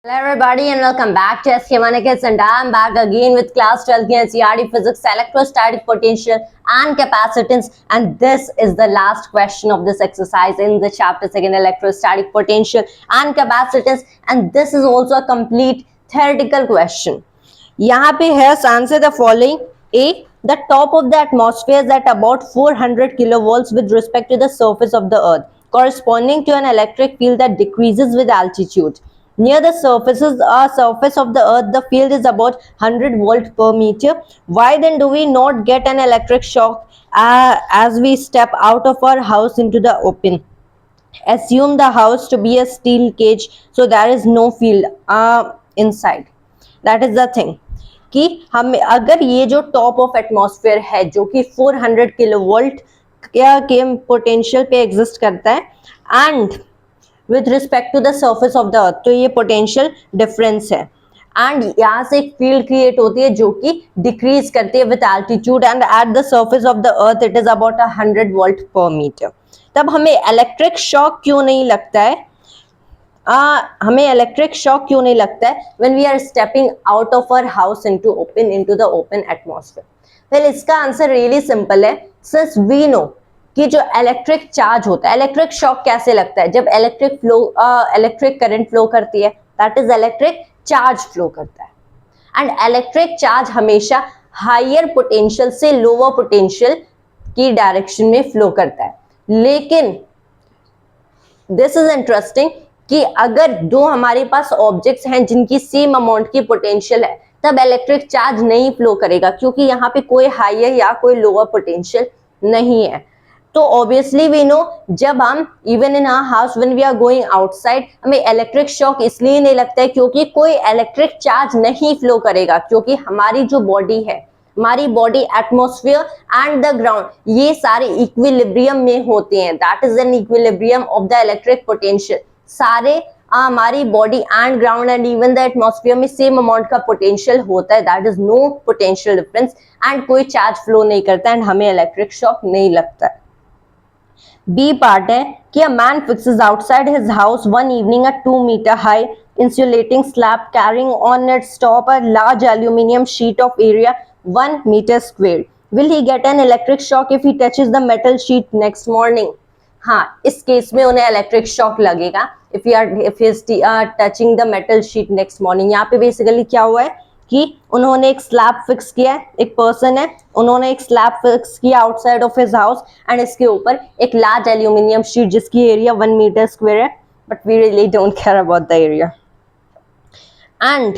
Hello everybody and welcome back to SK Kids, and I am back again with class 12 NCERT Physics, Electrostatic Potential and Capacitance, and this is the last question of this exercise in the chapter 2, Electrostatic Potential and Capacitance, and this is also a complete theoretical question. यहाँ पे है answer the following. A, the top of the atmosphere is at about 400 kilovolts with respect to the surface of the earth, corresponding to an electric field that decreases with altitude. Near the surface of the earth, the field is about 100 volt per meter. Why then do we not get an electric shock as we step out of our house into the open? Assume the house to be a steel cage, so there is no field inside. That is the thing कि हम अगर ये जो top of atmosphere है जो कि 400 kilovolt के potential पे एग्जिस्ट करता है and with respect to the surface of the earth, तो ये पोटेंशियल डिफरेंस है एंड यहाँ से एक फील्ड क्रिएट होती है जो कि डिक्रीज करती है with altitude and at the surface of the earth it is about 100 volt पर मीटर. तब हमें इलेक्ट्रिक शॉक क्यों नहीं लगता है? हमें इलेक्ट्रिक शॉक क्यों नहीं लगता है when we are stepping out of our house into the open atmosphere? Well, इसका आंसर रियली सिंपल है. सिंस वी नो कि जो इलेक्ट्रिक चार्ज होता है, इलेक्ट्रिक शॉक कैसे लगता है? जब इलेक्ट्रिक करंट फ्लो करती है, that is electric charge flow करता है. एंड इलेक्ट्रिक चार्ज हमेशा हायर पोटेंशियल से लोअर पोटेंशियल की डायरेक्शन में फ्लो करता है. लेकिन दिस इज इंटरेस्टिंग कि अगर दो हमारे पास ऑब्जेक्ट्स हैं जिनकी सेम अमाउंट की पोटेंशियल है, तब इलेक्ट्रिक चार्ज नहीं फ्लो करेगा क्योंकि यहाँ पे कोई हायर या कोई लोअर पोटेंशियल नहीं है. तो ऑब्वियसली वी नो जब हम even in our house when we are going outside, हमें इलेक्ट्रिक शॉक इसलिए नहीं लगता है क्योंकि कोई इलेक्ट्रिक चार्ज नहीं फ्लो करेगा, क्योंकि हमारी जो बॉडी है, हमारी body atmosphere and the ground, ये सारे इक्विलिब्रियम में होते हैं. That is an equilibrium of the electric potential. सारे हमारी body and ground and even the atmosphere में सेम अमाउंट का पोटेंशियल होता है. That is no potential difference and कोई चार्ज फ्लो नहीं करता एंड हमें इलेक्ट्रिक शॉक नहीं लगता है. बी पार्ट है कि a man fixes outside his house one evening a 2 meter high insulating slab carrying on its top a large aluminium sheet of area 1 meter squared. Will he get an electric shock if he touches the metal sheet next morning? हाँ, इस case में उन्हें electric shock लगेगा if he is touching the metal sheet next morning. यहाँ पे basically क्या हुआ है कि उन्होंने एक स्लैब फिक्स किया है, एक पर्सन है, उन्होंने एक स्लैब फिक्स किया outside of his house and इसके ऊपर एक लार्ज एल्यूमिनियम शीट जिसकी एरिया 1 meter स्क्वायर है, but we really don't care about the area. And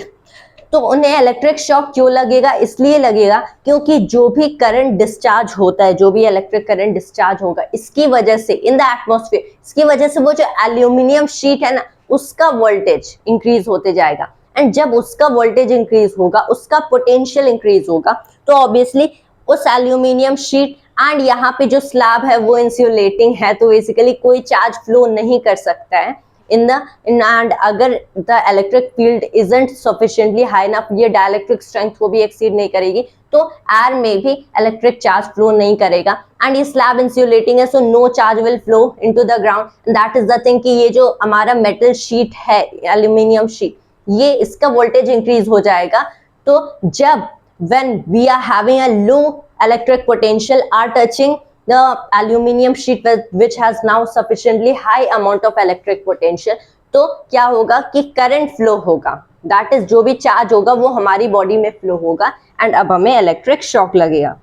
तो उन्हें इलेक्ट्रिक शॉक क्यों लगेगा? इसलिए लगेगा क्योंकि जो भी करंट डिस्चार्ज होता है, जो भी इलेक्ट्रिक करंट डिस्चार्ज होगा, इसकी वजह से इन द एटमॉस्फेयर, इसकी वजह से वो जो एल्यूमिनियम शीट है ना, उसका वोल्टेज इंक्रीज होते जाएगा. एंड जब उसका वोल्टेज इंक्रीज होगा, उसका पोटेंशियल इंक्रीज होगा, तो ऑब्वियसली उस एल्यूमिनियम शीट एंड यहाँ पे जो स्लैब है वो इंसुलेटिंग है, तो बेसिकली कोई चार्ज फ्लो नहीं कर सकता है इन एंड अगर the electric field isn't sufficiently high enough, ये डाइलेक्ट्रिक स्ट्रेंथ को भी एक्सीड नहीं करेगी, तो एयर में भी इलेक्ट्रिक चार्ज फ्लो नहीं करेगा. एंड ये स्लैब इंसुलेटिंग है, so no charge will flow into the ground. That is the thing कि ये जो हमारा मेटल शीट है, एल्यूमिनियम शीट, ये इसका वोल्टेज इंक्रीज हो जाएगा. तो जब when we are having a low electric potential are touching the aluminium sheet which has now sufficiently high amount of electric potential, तो क्या होगा कि करंट फ्लो होगा, दैट इज जो भी चार्ज होगा वो हमारी बॉडी में फ्लो होगा एंड अब हमें इलेक्ट्रिक शॉक लगेगा.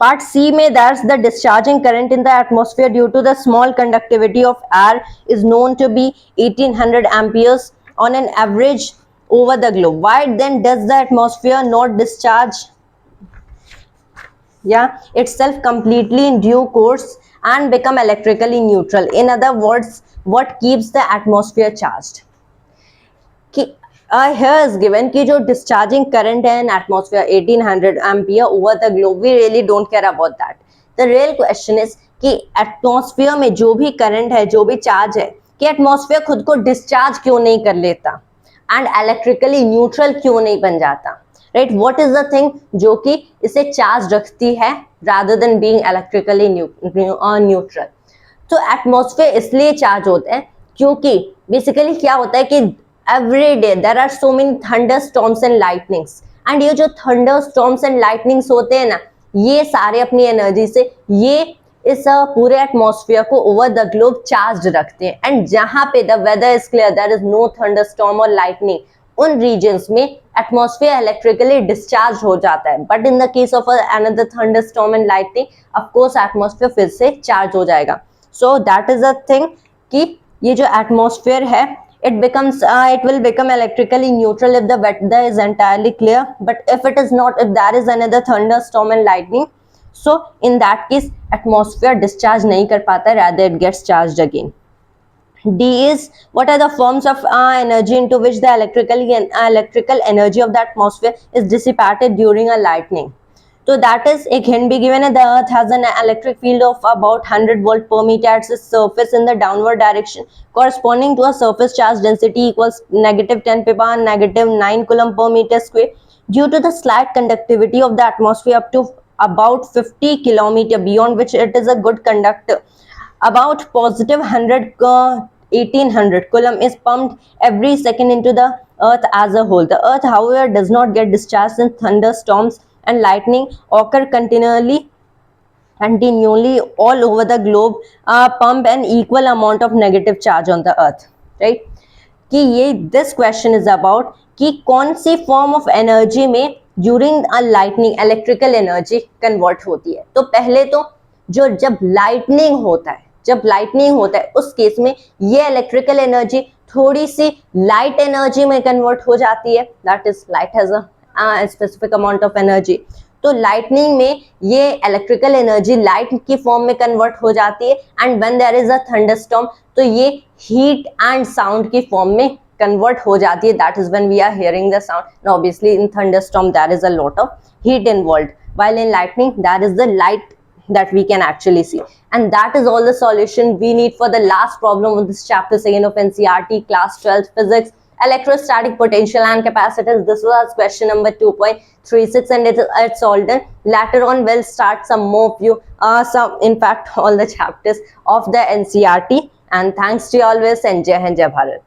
पार्ट सी में that's the discharging current in the atmosphere due to the small conductivity of air is known to be 1800 amperes on an average over the globe. Why then does the atmosphere not discharge itself completely in due course and become electrically neutral? In other words, what keeps the atmosphere charged? Here is given कि जो discharging current है in atmosphere 1800 ampere over the globe, we really don't care about that. The real question is कि atmosphere में जो भी current है, जो भी charge है, कि एटमॉस्फेयर खुद को डिस्चार्ज क्यों नहीं कर लेता एंड इलेक्ट्रिकली न्यूट्रल क्यों नहीं बन जाता? Right, what is the thing जो कि इसे चार्ज रखती है rather than being electrically neutral? तो एटमॉस्फेयर इसलिए चार्ज होता है क्योंकि बेसिकली क्या होता है कि every day there are so many thunderstorms and lightnings, and ये जो thunderstorms and lightnings होते हैं ना, ये सारे अपनी एनर्जी से ये इस पूरे एटमॉस्फेयर को ओवर द ग्लोब चार्ज रखते हैं, एंड जहां पे the weather is clear, there is no thunderstorm और लाइटनिंग, उन रीजन्स में एटमॉस्फेयर इलेक्ट्रिकली डिस्चार्ज हो जाता है. But in the case of another thunderstorm and lightning, of course atmosphere फिर से चार्ज हो जाएगा. So that is a thing कि ये जो एटमॉस्फेयर है, it will become electrically neutral if the weather is entirely clear, but if it is not, if there is another thunderstorm and lightning, so in that case atmosphere discharge nahi kar pata, rather it gets charged again. D is, what are the forms of energy into which the electrical energy of the atmosphere is dissipated during a lightning? So that is, एक hint भी given है. The earth has an electric field of about 100 volt per meter at its surface in the downward direction, corresponding to a surface charge density equals -10 to the power -9 coulomb per meter square. Due to the slight conductivity of the atmosphere up to about 50 kilometer, beyond which it is a good conductor, about positive 1800 coulomb is pumped every second into the earth as a whole. The earth, however, does not get discharged in thunderstorms and lightning occur continually all over the globe, pump an equal amount of negative charge on the earth, right? कि ये this question is about कि कौन सी form of energy में during a lightning electrical energy convert होती है. तो पहले तो जब lightning होता है उस केस में ये इलेक्ट्रिकल एनर्जी थोड़ी सी लाइट एनर्जी में कन्वर्ट हो जाती है. That is light has a specific amount of energy. तो लाइटनिंग में ये इलेक्ट्रिकल एनर्जी लाइट की फॉर्म में कन्वर्ट हो जाती है, and when there is a thunderstorm तो ये हीट एंड साउंड की फॉर्म में कन्वर्ट हो जाती है. That is when we are hearing the sound. Now obviously in thunderstorm there is a lot of heat involved, while in lightning there is the light that we can actually see. And that is all the solution we need for the last problem of this chapter 2 of NCERT class 12 physics, electrostatic potential and capacitance. This was question number 2.36 and it's all done. Later on we'll start some more view, in fact all the chapters of the NCERT. And thanks to you always, and Jai Hind, Jai Bharat.